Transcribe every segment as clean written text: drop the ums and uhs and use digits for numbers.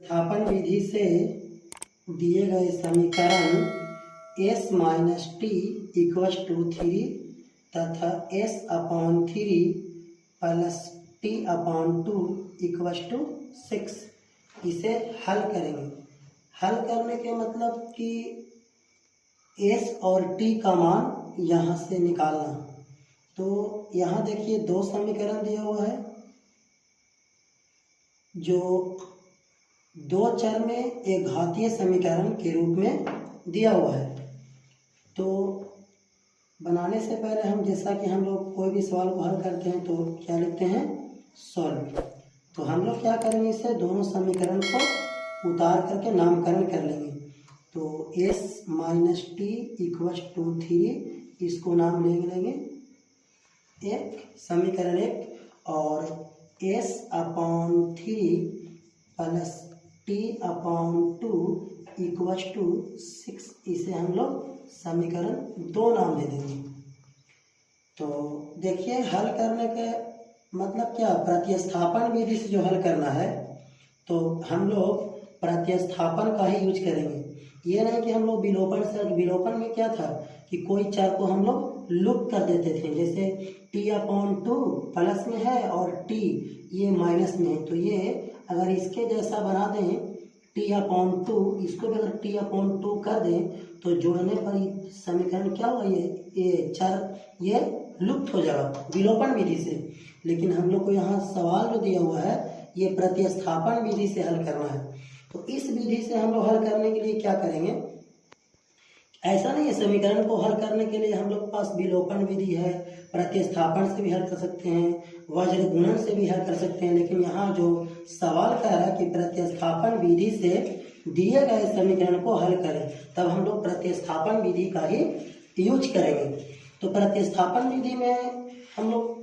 स्थापन विधि से दिए गए समीकरण s minus T equals to 3 तथा s upon 3 plus T upon 2 equals to 6 इसे हल करेंगे। हल करने के मतलब कि s और t का मान यहाँ से निकालना। तो यहाँ देखिए दो समीकरण दिया हुआ है जो दो चर में एक घातीय समीकरण के रूप में दिया हुआ है। तो बनाने से पहले हम जैसा कि हम लोग कोई भी सवाल को हल करते हैं तो क्या लिखते हैं, सॉल्व। तो हम लोग क्या करेंगे, इसे दोनों समीकरण को उतार करके नामकरण कर लेंगे। तो s minus T equals to 3 इसको नाम ले लेंगे एक समीकरण एक, और s upon 3 plus T upon 2 equals to 6 इसे हम लोग समीकरण 2 नाम दे देंगे। तो देखिए हल करने के मतलब क्या, प्रतिस्थापन विधि से जो हल करना है तो हम लोग प्रतिस्थापन का ही यूज करेंगे। ये नहीं कि हम लोग विलोपन से, विलोपन में क्या था कि कोई चर को हम लोग लुप्त कर देते थे, जैसे टी अपॉन 2 प्लस में है और टी ये माइनस में है, तो ये अगर इसके जैसा बना दें टी अपॉन 2, इसको भी अगर टी अपॉन 2 कर दें तो जोड़ने पर समीकरण क्या होगा, ये चर ये लुप्त हो जाएगा विलोपन विधि से। लेकिन हम लोग को यहाँ सवाल जो दिया हुआ है ये प्रतिस्थापन विधि से हल करना है। तो इस विधि से हम लोग हल करने के लिए क्या करेंगे, ऐसा नहीं है समीकरण को हल करने के लिए हम लोग के पास विलोपन विधि है, प्रतिस्थापन से भी हल कर सकते हैं, वज्र गुणन से भी हल कर सकते हैं। लेकिन यहाँ जो सवाल कह रहा है कि प्रतिस्थापन विधि से दिए गए समीकरण को हल करें, तब हम लोग प्रतिस्थापन विधि का ही यूज करेंगे। तो प्रतिस्थापन विधि में हम लोग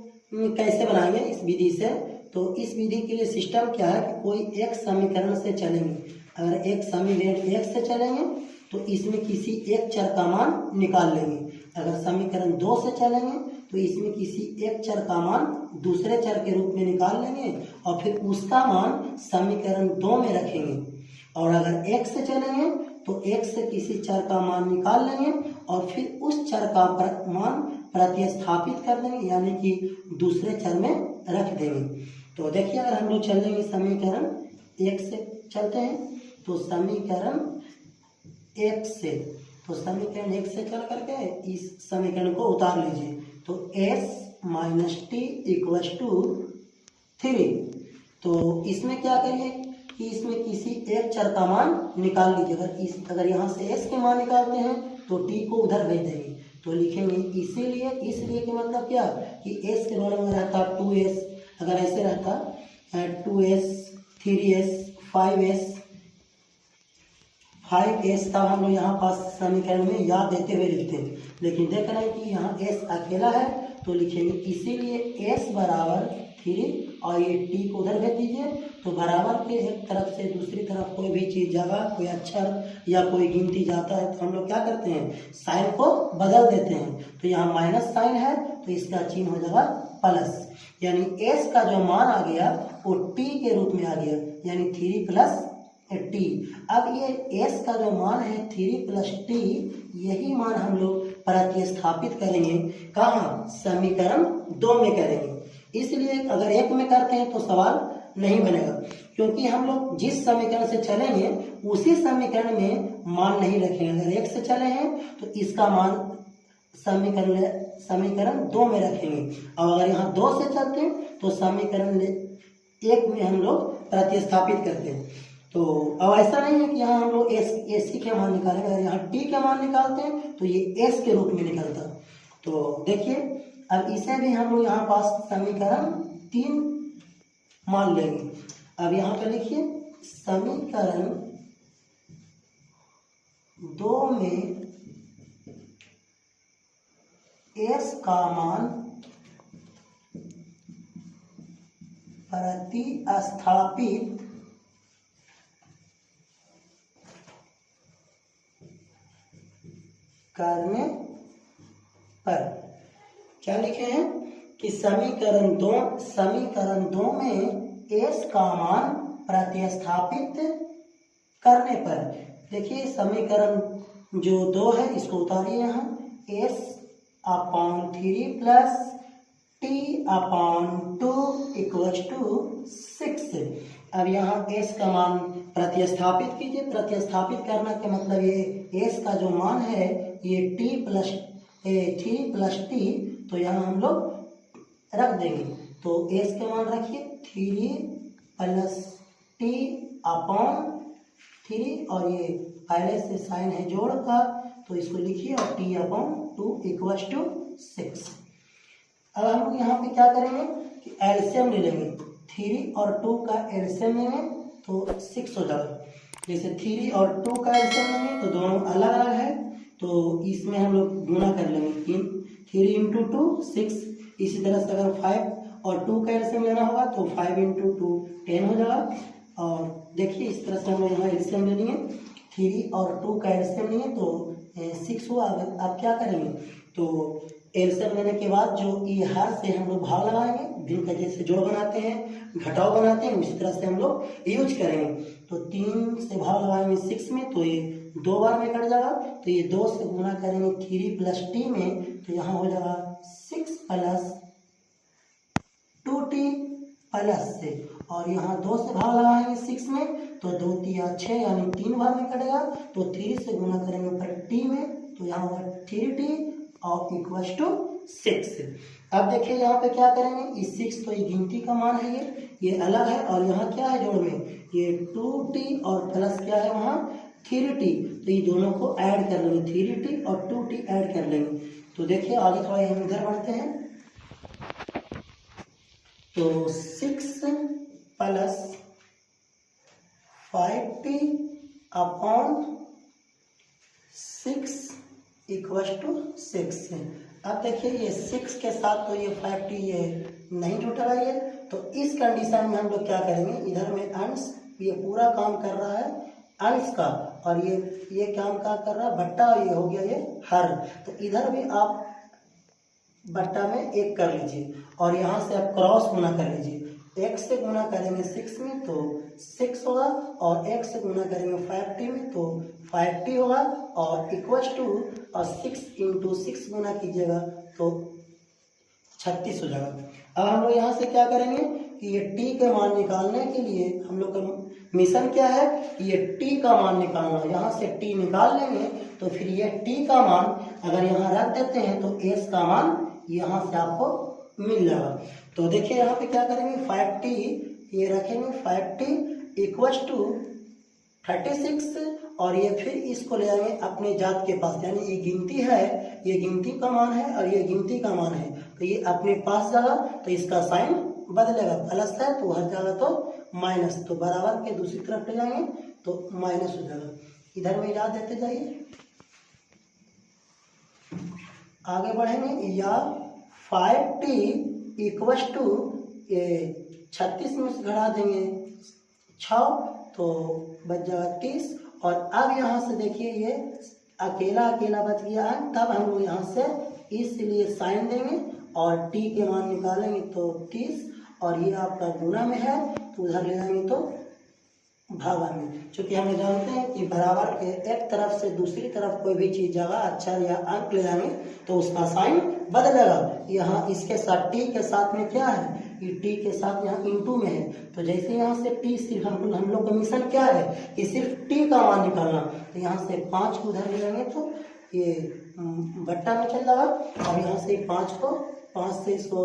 कैसे बनाएंगे इस विधि से, तो इस विधि के लिए सिस्टम क्या है कि कोई एक समीकरण से चलेंगे। अगर एक समीकरण एक से चलेंगे तो इसमें किसी एक चर का मान निकाल लेंगे। अगर समीकरण 2 से चलेंगे तो इसमें किसी एक चर का मान दूसरे चर के रूप में निकाल लेंगे और फिर उसका मान समीकरण 2 में रखेंगे। और अगर एक से चलेंगे तो एक से किसी चर का मान निकाल लेंगे और फिर उस चर का मान प्रतिस्थापित कर देंगे, यानी कि दूसरे चर में रख देंगे। तो देखिए अगर हम लोग चलेंगे समीकरण 1 से चलते हैं तो समीकरण 1 से, तो समीकरण 1 से चल करके इस समीकरण को उतार लीजिए। तो s minus T equals to 3। तो इसमें क्या करिए कि इसमें किसी एक चर का मान निकाल लीजिए। अगर यहाँ से s के मान निकालते हैं तो t को उधर भेज देंगे, तो लिखेंगे इसीलिए, इसलिए के मतलब क्या कि s के बराबर रहता 2s, अगर ऐसे रहता 2s 3s 5s तब हम लोग यहाँ पास समीकरण में याद देते हुए लिखते हैं। लेकिन देख रहे हैं कि यहाँ s अकेला है तो लिखेंगे इसीलिए s बराबर 3 और ये t को उधर भेज दीजिए। तो बराबर के एक तरफ से दूसरी तरफ कोई भी चीज़ जगह, कोई अक्षर या कोई गिनती जाता है तो हम लोग क्या करते हैं, साइन को बदल देते हैं। तो यहाँ माइनस साइन है तो इसका चिन्ह हो जाएगा प्लस, यानी s का जो मान आ गया वो t के रूप में आ गया, यानी 3 प्लस टी। अब ये s का जो मान है 3 प्लस टी, यही मान हम लोग प्रतिस्थापित करेंगे कहाँ, समीकरण 2 में करेंगे। इसलिए अगर 1 में करते हैं तो सवाल नहीं बनेगा, क्योंकि हम लोग जिस समीकरण से चलेंगे उसी समीकरण में मान नहीं रखेंगे। अगर 1 से चले हैं तो इसका मान समीकरण 2 में रखेंगे, और अगर यहाँ 2 से चलते हैं तो समीकरण 1 में हम लोग प्रतिस्थापित करते हैं। तो अब ऐसा नहीं है कि यहाँ हम लोग एस के मान निकालेंगे, अगर यहाँ टी के मान निकालते हैं तो ये एस के रूप में निकलता। तो देखिए अब इसे भी हम लोग यहाँ पास समीकरण 3 मान लेंगे। अब यहाँ पे लिखिए समीकरण 2 में एस का मान प्रतिस्थापित करने पर क्या लिखे हैं कि समीकरण 2 में s का मान प्रतिस्थापित करने पर, देखिए समीकरण जो 2 है इसको उतारिए यहाँ, s upon 3 plus t upon 2 equals to 6। अब यहाँ s का मान प्रतिस्थापित कीजिए। प्रतिस्थापित करना के मतलब ये s का जो मान है ये t प्लस 3 प्लस t, तो यहाँ हम लोग रख देंगे। तो s के मान रखिए 3 प्लस t अपॉन 3, और ये पहले से साइन है जोड़ का, तो इसको लिखिए, और t अपॉन 2 इक्वल्स टू 6। अब हम लोग यहाँ पे क्या करेंगे कि एलसीएम ले लेंगे, 3 और 2 का एलसीएम लेंगे तो 6 हो जाएगा। जैसे 3 और 2 का एलसीएम लेंगे तो दोनों अलग अलग है, तो इसमें हम लोग गुणा कर लेंगे, 3 इंटू 2 6। इसी तरह से अगर 5 और 2 का एलसीएम लेना होगा तो 5 इंटू 2 10 हो जाएगा। और देखिए इस तरह से हम लोग यहाँ एलसीएम ले लेंगे, 3 और 2 का एलसीएम लेंगे तो 6 हुआ। अब क्या करेंगे, तो एलसीएम लेने के बाद जो ई हर से हम लोग भाग लगाएंगे, भिन्न का जैसे जोड़ बनाते हैं, घटाव बनाते हैं, उसी तरह से हम लोग यूज करेंगे। तो 3 से भाग लगाएंगे 6 में, तो ये 2 बार में कट जाएगा, तो ये 2 से गुना करेंगे 3 प्लस टी में, तो यहाँ हो जाएगा 6 प्लस 2t प्लस से, और यहाँ 2 से भाग लगाएंगे 6 में, तो 2 तिया 6 यानी 3 बार में कटेगा। तो 3 से गुना करेंगे ऊपर t में, तो यहाँ होगा 3t और इक्वल्स टू 6। अब देखिए यहाँ पे क्या करेंगे, इस 6 तो ये गिनती का मान है, ये अलग है, और यहाँ क्या है जोड़ में, ये 2t और प्लस क्या है वहाँ 3t, तो ये दोनों को ऐड कर लेंगे, 3t और 2t ऐड कर लेंगे। तो देखिए आगे थोड़ा हम इधर बढ़ते हैं, तो 6 plus 5t upon 6 equals to 6। अब देखिए ये 6 के साथ तो ये 5t ये नहीं जुटा है, तो इस कंडीशन में हम लोग क्या करेंगे, इधर में अंश, ये पूरा काम कर रहा है अंश का, और ये काम क्या कर रहा है बट्टा, और ये हो गया ये हर, तो इधर भी आप बट्टा में 1 कर लीजिए, और यहाँ से आप क्रॉस गुना कर लीजिए। 1 से गुना करेंगे 6 में तो 6 होगा, और 1 से गुना करेंगे 5t में तो 5t होगा, और इक्वल्स टू, और 6 इंटू 6 गुना कीजिएगा तो 36 हो जाएगा। अब हम लोग यहाँ से क्या करेंगे कि ये t के मान निकालने के लिए हम लोग का मिशन क्या है, ये t का मान निकालना। यहाँ से t निकाल लेंगे तो फिर ये t का मान अगर यहाँ रख देते हैं तो s का मान यहाँ से आपको मिल जाएगा। तो देखिए यहाँ पे क्या करेंगे, 5t ये रखेंगे, 5t इक्वल्स टू 36, और ये फिर इसको ले आएंगे अपने जात के पास, यानी ये गिनती है, ये गिनती का मान है और ये गिनती का मान है, तो ये अपने पास जाएगा, तो इसका साइन बदलेगा, प्लस है तो हर जाएगा तो माइनस, तो बराबर के दूसरी तरफ ले जाएंगे तो माइनस हो जाएगा। इधर में याद देते जाइए, आगे बढ़ेंगे, या 5t इक्वल्स टू 36 में से घटा देंगे 6, तो बच जाएगा 30, और अब यहाँ से देखिए ये अकेला अकेला बच गया है, तब हम लोग यहाँ से इसलिए साइन देंगे और t के मान निकालेंगे तो 30, और ये आपका गुना में है तो उधर ले जाएंगे तो भागा में। चूँकि हम जानते हैं कि बराबर के एक तरफ से दूसरी तरफ कोई भी चीज़ जगह अक्षर या अंक ले जाएंगे तो उसका साइन बदलेगा। यहाँ इसके साथ t के साथ में क्या है, ये t के साथ यहाँ इंटू में है, तो जैसे यहाँ से t सिर्फ हम लोग का मिशन क्या है कि सिर्फ t का मान निकालना, तो यहाँ से 5 को उधर ले जाएंगे तो ये बट्टा में चल जाएगा, और यहाँ से 5 से इसको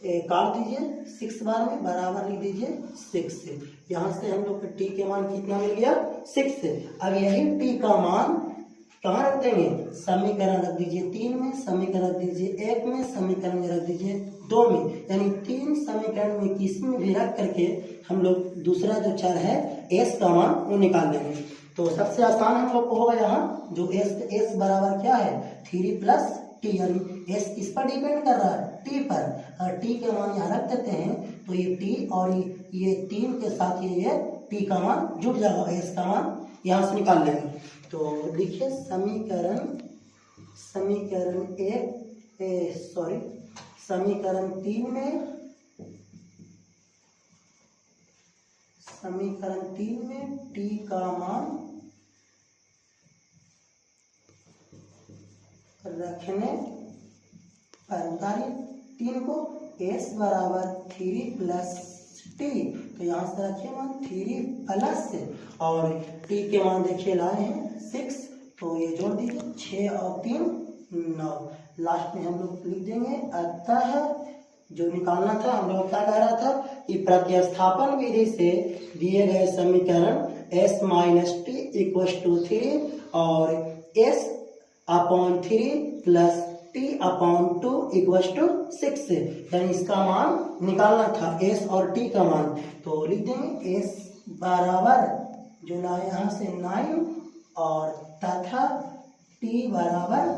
काट दीजिए 6 बार में, बराबर लिख दीजिए 6 से। यहाँ से हम लोग टी के मान कितना मिल गया 6 से। अब यही टी का मान कहाँ रख देंगे, समीकरण रख दीजिए 3 में, समीकरण रख दीजिए 1 में, समीकरण में रख दीजिए 2 में, यानी 3 समीकरण में किसी में भी रख करके हम लोग दूसरा जो चर है एस का मान वो निकाल लेंगे। तो सबसे आसान हम लोग को होगा यहाँ जो एस बराबर क्या है 3 प्लस टी, यानी एस किस पर डिपेंड कर रहा है टी पर, और टी के मान यहाँ रख देते हैं तो ये टी और ये 3 के साथ ये टी का मान जुड़ जाएगा, एस का मान यहाँ से निकाल लेंगे। तो लिखिए समीकरण 3 में समीकरण 3 में t का मान रखने पर उतारिए 3 को, s बराबर 3 प्लस टी, तो यहाँ से रखिए मान 3 प्लस से, और t के मान देखिए लाए हैं 6, तो ये जोड़ दीजिए 6 और 3 9, लास्ट में हम लोग लिख देंगे। अतः जो निकालना था हम लोग क्या कह रहा था कि प्रतिस्थापन विधि से दिए गए समीकरण s minus T equal to 3 और s upon 3 plus T upon 2 equal to 6, यानी इसका मान निकालना था s और t का मान, तो लिख देंगे s बराबर जो लाए यहाँ से 9 और तथा t बराबर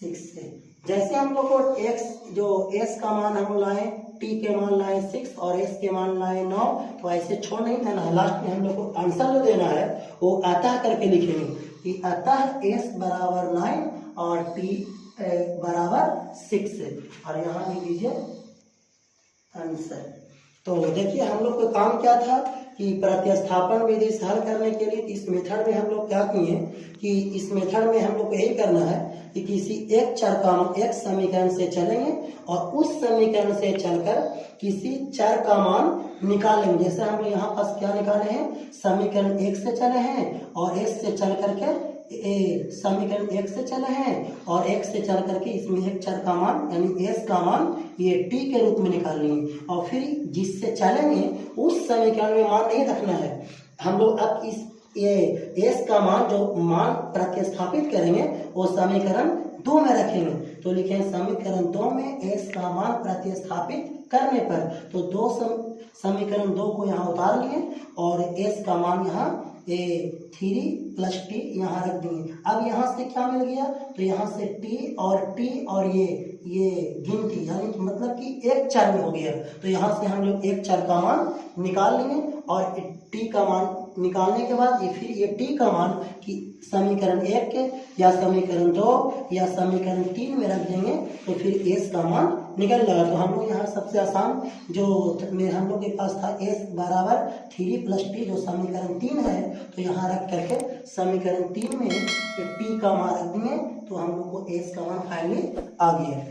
6 से। जैसे हम लोग को x जो s का मान हम लाए, t के मान लाए 6 और s के मान लाए 9, तो ऐसे छोड़ नहीं देना है, लास्ट में हम लोग को आंसर जो देना है वो अतः करके लिखेंगे कि अतः s बराबर 9 और t बराबर 6, और यहाँ लिख दीजिए आंसर। तो देखिए हम लोग का काम क्या था कि प्रतिस्थापन विधि से हल करने के लिए इस मेथड में हम लोग क्या किए कि इस मेथड में हम लोग को यही करना है कि किसी एक चर का एक समीकरण से चलेंगे और उस समीकरण से चलकर किसी चर का मान निकालेंगे। जैसे हम लोग यहाँ पास क्या निकाले हैं, समीकरण 1 से चले हैं और s से चल करके समीकरण 1 से चले हैं और 1 से चल करके इसमें एक चर का मान यानी s का मान ये t के रूप में निकाल लेंगे, और फिर जिससे चलेंगे उस समीकरण में मान नहीं रखना है हम लोग। अब इस ये s का मान जो मान प्रतिस्थापित करेंगे वो समीकरण 2 में रखेंगे, तो लिखें समीकरण 2 में s का मान प्रतिस्थापित करने पर, तो समीकरण 2 को यहाँ उतार लिए और s का मान यहाँ 3 प्लस टी यहाँ रख दिए। अब यहाँ से क्या मिल गया, तो यहाँ से t और ये गिनती यानी मतलब कि एक चर में हो गया, तो यहाँ से हम लोग एक चर का मान निकाल लेंगे और t का मान निकालने के बाद फिर ये t का मान कि समीकरण 1 के या समीकरण 2 या समीकरण 3 में रख देंगे, तो फिर s का मान निकल जाएगा। तो हम लोग यहाँ सबसे आसान जो हम लोग के पास था s बराबर 3 प्लस टी जो समीकरण 3 है, तो यहाँ रख करके समीकरण 3 में t का मान रख देंगे, तो हम लोग को s का मान फाइनली आ गया।